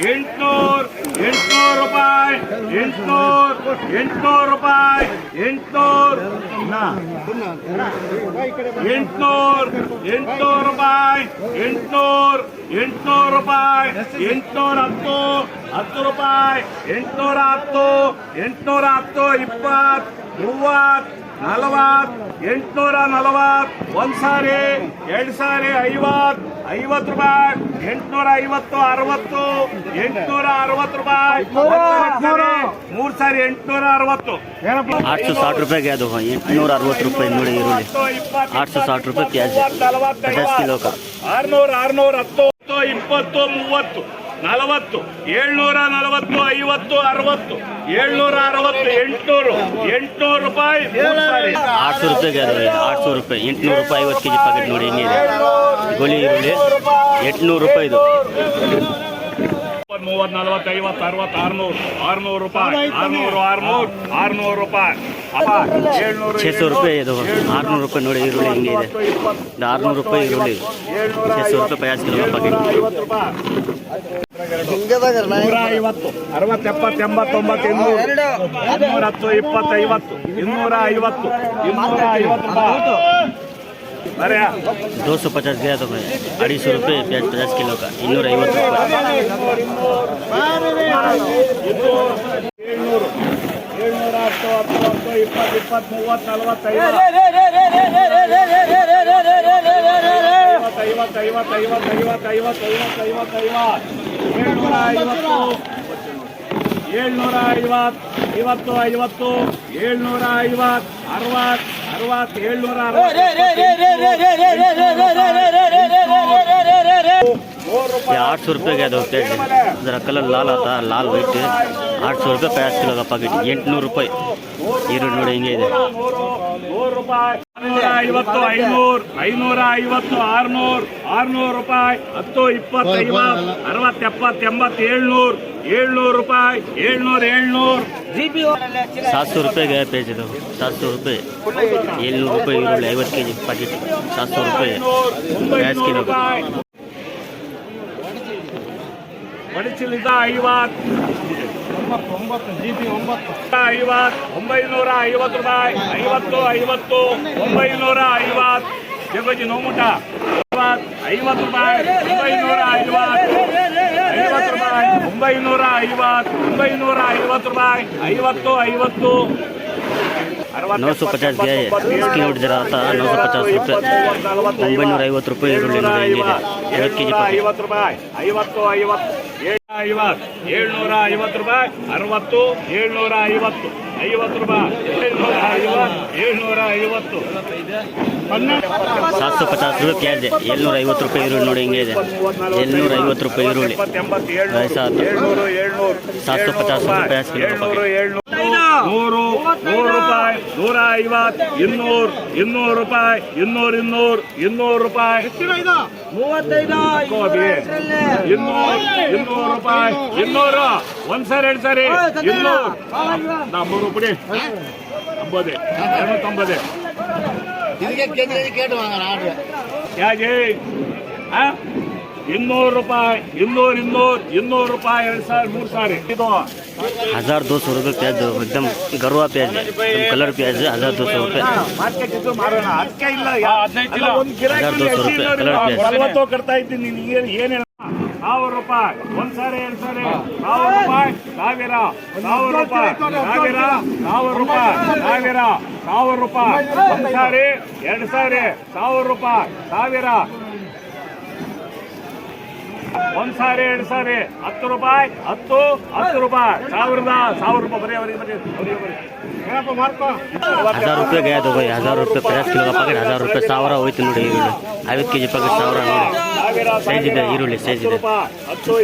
ಎಂಟ್ನೂರು ರೂಪಾಯಿ, ಎಂಟ್ನೂರು ರೂಪಾಯಿ, ಎಂಟ್ನೂರು ರೂಪಾಯಿ, ಎಂಟ್ನೂರು ರೂಪಾಯಿ, 810, 10 ರೂಪಾಯಿ, 810, 20, 30, 40, 840, ಒಂದು ಸಾರಿ, ಎರಡು ಸಾರಿ, 50 ರೂಪಾಯಿ, 850, 60 ರೂಪಾಯಿ, ಮೂರು ಸಾರಿ 860. 860 रुपये गया दो भाई, 860 रुपये नोड़ी ಈರುಳ್ಳಿ 860 रुपये प्याज 50 किलो का. 600, 10, 20, 30, 40, 740, 50, 60, 760, 800 ರೂಪಾಯಿ. 800 रुपये गया दो भाई, 800 रुपये 800 ರೂಪಾಯಿ 50 ಕೆಜಿ ಪ್ಯಾಕೆಟ್ ನೋಡಿ ಹಿಂಗಿದೆ ಗೋಲಿ ಈರುಳ್ಳಿ 800 ರೂಪಾಯಿ ಇದು. 30, 40, 50, 60, 600 ರೂಪಾಯಿ, 600 ರೂಪಾಯಿ, 600 ರೂಪಾಯಿ ಇದು 600 ರೂಪಾಯಿ ನೋಡಿ ಈರುಳ್ಳಿ ಹಿಂಗೆ ಇದೆ. 600 ರೂಪಾಯಿ ಈರುಳ್ಳಿ 600 ರೂಪಾಯಿ 50 ಕಿಲೋ ಪ್ಯಾಕೆಟ್. 150, 60, 70, 80, 90, 210, 20, 50, 250 ರೂಪಾಯಿ. 250 गया तो भाई 250 रुपये प्याज 50 किलो का 250 रुपये. 800 रुपये गया दो प्लेट. ज़रा कलर लाल आता है, लाल वाइट 800 रुपये 50 किलो का पैकेट 800 रुपये ಈರುಳ್ಳಿ ನೋಡಿ ಹಿಂಗೆ ಇದೆ. 100 ರೂಪಾಯಿ, 550, 500, 550, 600 ರೂಪಾಯಿ, 10, 20, 50, 60, 70, 80, 700 ರೂಪಾಯಿ, 700. 700 रुपये गया पेज दो 700 रुपये 700 रुपये ಈರುಳ್ಳಿ 50 ಕೆಜಿ पैकेट 700 रुपये 50 किलो का. ಬಡಿಚಿಲಿದ 50, 950 ರೂಪಾಯಿ, 50, 950, ಜಗೋಜಿ ನೋಮುಟ 50 ರೂಪಾಯಿ, 950 ರೂಪಾಯಿ, 950 ರೂಪಾಯಿ, 50. 950 गया है इसकी नोट जरा आता 950 रुपये 950 रुपये ಈರುಳ್ಳಿ ನೋಡಿ ಹಿಂಗಿದೆ 50 ಕೆಜಿ ಪ್ಯಾಕೆಟ್. 50 ರೂಪಾಯಿ, 50, 750 ರೂಪಾಯಿ, 60, 750, 50 ರೂಪಾಯಿ, 750. 750 रुपये प्याज 750 रुपये ಈರುಳ್ಳಿ ನೋಡಿ ಹಿಂಗೆ ಇದೆ 750 रुपये ಈರುಳ್ಳಿ 750 रुपये 50 किलो का पैकेट. 100 ರೂಪಾಯಿ, 150, 200 ರೂಪಾಯಿ, 200 ರೂಪಾಯಿ, 200 ರೂಪಾಯಿ, 200 ಒಂದು ಸಾರಿ, ಎರಡು ಸಾರಿ 200. 3 ರೂಪಾಯಿ 50, 290. ಯಾಕೆ 200 ರೂಪಾಯಿ, 200 ರೂಪಾಯಿ, 2 ಸಾರಿ, 3 ಸಾರಿ. ಇದು 1200 रुपये प्याज दो एकदम गरवा प्याज है एकदम कलर प्याज है 1200 रुपये. ಮಾರ್ಕೆಟ್ ಇದು ಮಾರೋಣ ಅದಕ್ಕೆ ಇಲ್ಲ. 1200 रुपये कलर प्याज 40 ಕೊಡ್ತಾ ಇದ್ದೀನಿ. ನೀನು ಏನು 1000 ರೂಪಾಯಿ, ಒಂದು ಸಾರಿ, ಎರಡು ಸಾರಿ 1000 ರೂಪಾಯಿ, 1000 ರೂಪಾಯಿ, 1000 ರೂಪಾಯಿ, 1000 ರೂಪಾಯಿ, ಒಂದು ಸಾರಿ, ಎರಡು ಸಾರಿ 1000 ರೂಪಾಯಿ, 1000 ಒಂದು ಸಾರಿ, ಎರಡು ಸಾರಿ 10 ರೂಪಾಯಿ, 10 ರೂಪಾಯಿ, 1000 ರೂಪಾಯಿ. ಬರೀ 1000 रुपये गया तो भाई 1000 रुपये 50 किलो का पैकेट 1000 रुपये 1000 ಹೋಯ್ತು ನೋಡಿ ಈರುಳ್ಳಿ 50 ಕೆಜಿ ಪ್ಯಾಕೆಟ್ 1000 ನೋಡಿ ಸೈಜ್ ಇದೆ ಈರುಳ್ಳಿ ಸೈಜ್ ಇದೆ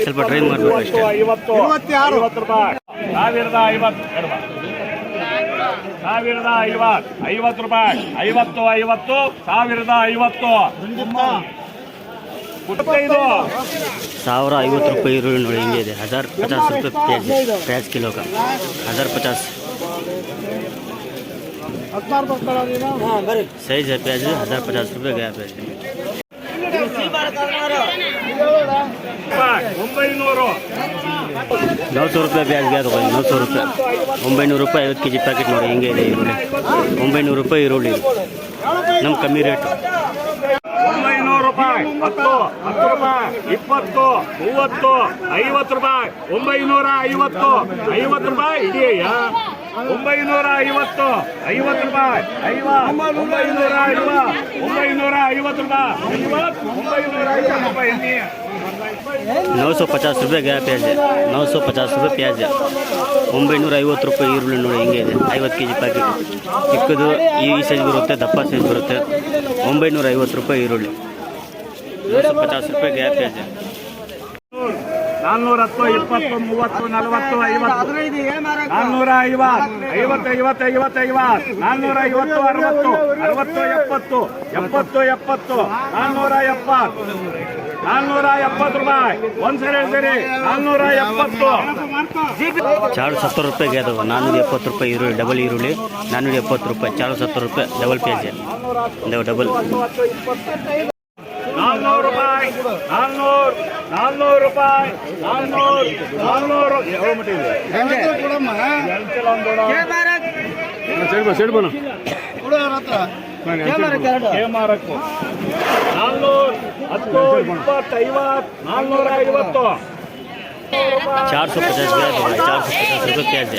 ಸ್ವಲ್ಪ ಡ್ರೈ ಮಾಡಬೇಕು ಅಷ್ಟೇ. 50 ರೂಪಾಯಿ, 1050, 1050 ರೂಪಾಯಿ, 50, 1050 1050 रुपये ಈರುಳ್ಳಿ ನೋಡಿ ಹಿಂಗೆ ಇದೆ 1050 रुपये प्याज किलो का 1050 सही है प्याज 1050 रुपये गया प्याज. ರೂಪಾಯಿ 900 900 रुपये प्याज गया तो भाई 900 रुपये 900 ರೂಪಾಯಿ 50 kg ಪ್ಯಾಕೆಟ್ ನೋಡಿ ಹಿಂಗೆ ಇದೆ ಈರುಳ್ಳಿ 900 ರೂಪಾಯಿ ಈರುಳ್ಳಿ ನಮ್ಮ ಕಮ್ಮಿ ರೇಟು 900 ರೂಪಾಯಿ 10 ರೂಪಾಯಿ 20 30 50 ರೂಪಾಯಿ 950 50 ರೂಪಾಯಿ ಇದೆಯಾ 950 50 ರೂಪಾಯಿ 950 ರೂಪಾಯಿ 950 ರೂಪಾಯಿ 950 रुपये गया प्याज 950 रुपये प्याज 950 ರೂಪಾಯಿ ಈರುಳ್ಳಿ ನೋಡಿ ಹಿಂಗೆ ಇದೆ 50 kg ಪ್ಯಾಕೆಟ್ ಚಿಕ್ಕದು ಈ ಸೈಜ್ ಬರುತ್ತೆ ದಪ್ಪ ಸೈಜ್ ಬರುತ್ತೆ 950 ರೂಪಾಯಿ ಈರುಳ್ಳಿ 950 ರೂಪಾಯಿ गया ಪ್ಯಾज 410 20 30 40 50 450 50 50 50 450 60 60 70 70 470 ರೂಪಾಯಿ ಒಂದ್ಸರಿ ಹೇಳ್ತೀರಿ 470 470 रुपये गया तो 470 रुपये ಈರುಳ್ಳಿ ಡಬಲ್ ಈರುಳ್ಳಿ 470 ರೂಪಾಯಿ 470 ರೂಪಾಯಿ ಡಬಲ್ ಪ್ಯಾज ಡಬಲ್ 400 ರೂಪಾಯಿ 400 ರೂಪಾಯಿ 400 ಮಾರಕ್ಕು 450 450 गया तो 450 रुपये प्याज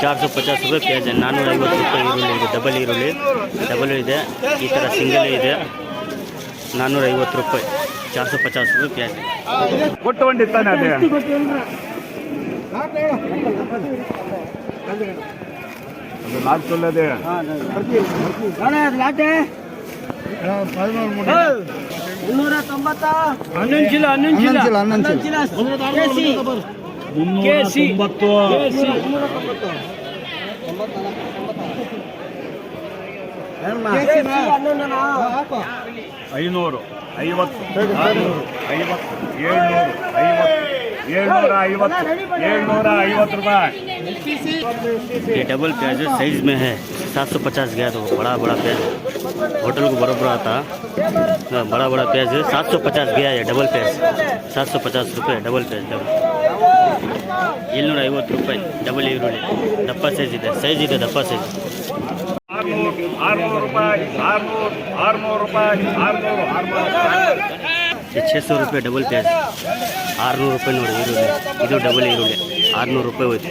450 रुपये प्याज 450 ರೂಪಾಯಿ ಈರುಳ್ಳಿ ಇದೆ ಡಬಲ್ ಇದೆ ಈ ಥರ ಸಿಂಗಲ್ ಇದೆ 450 ರೂಪಾಯಿ 450 ರೂಪಾಯಿ ಪ್ಯಾಜ್ ಕೊಟ್ಟು ಹೊಂಡಿತ್ತಾನೆ ಅದೇ ಅದು ನಾಲ್ಕು ಸೊಲ್ಲದೆ ಐನೂರು 50 750 ರೂಪಾಯಿ ये डबल प्याज साइज में है 750 गया तो बड़ा प्याज होटल को बराबर आता बड़ा प्याज 750 गया है डबल प्याज 750 रुपये डबल प्याज डबल 750 ರೂಪಾಯಿ ಡಬಲ್ ಈರುಳ್ಳಿ ದಪ್ಪ ಸೈಜ್ ಇದೆ ದಪ್ಪ ಸೈಜ್ 600 ರೂಪಾಯಿ 600 ರೂಪಾಯಿ 600 ರೂಪಾಯಿ ಡಬಲ್ ಪ್ಯಾಜ್ 600 ರೂಪಾಯಿ ನೋಡಿ ಈರುಳ್ಳಿ ಇದು ಡಬಲ್ ಈರುಳ್ಳಿ 600 ರೂಪಾಯಿ ಹೋಯ್ತು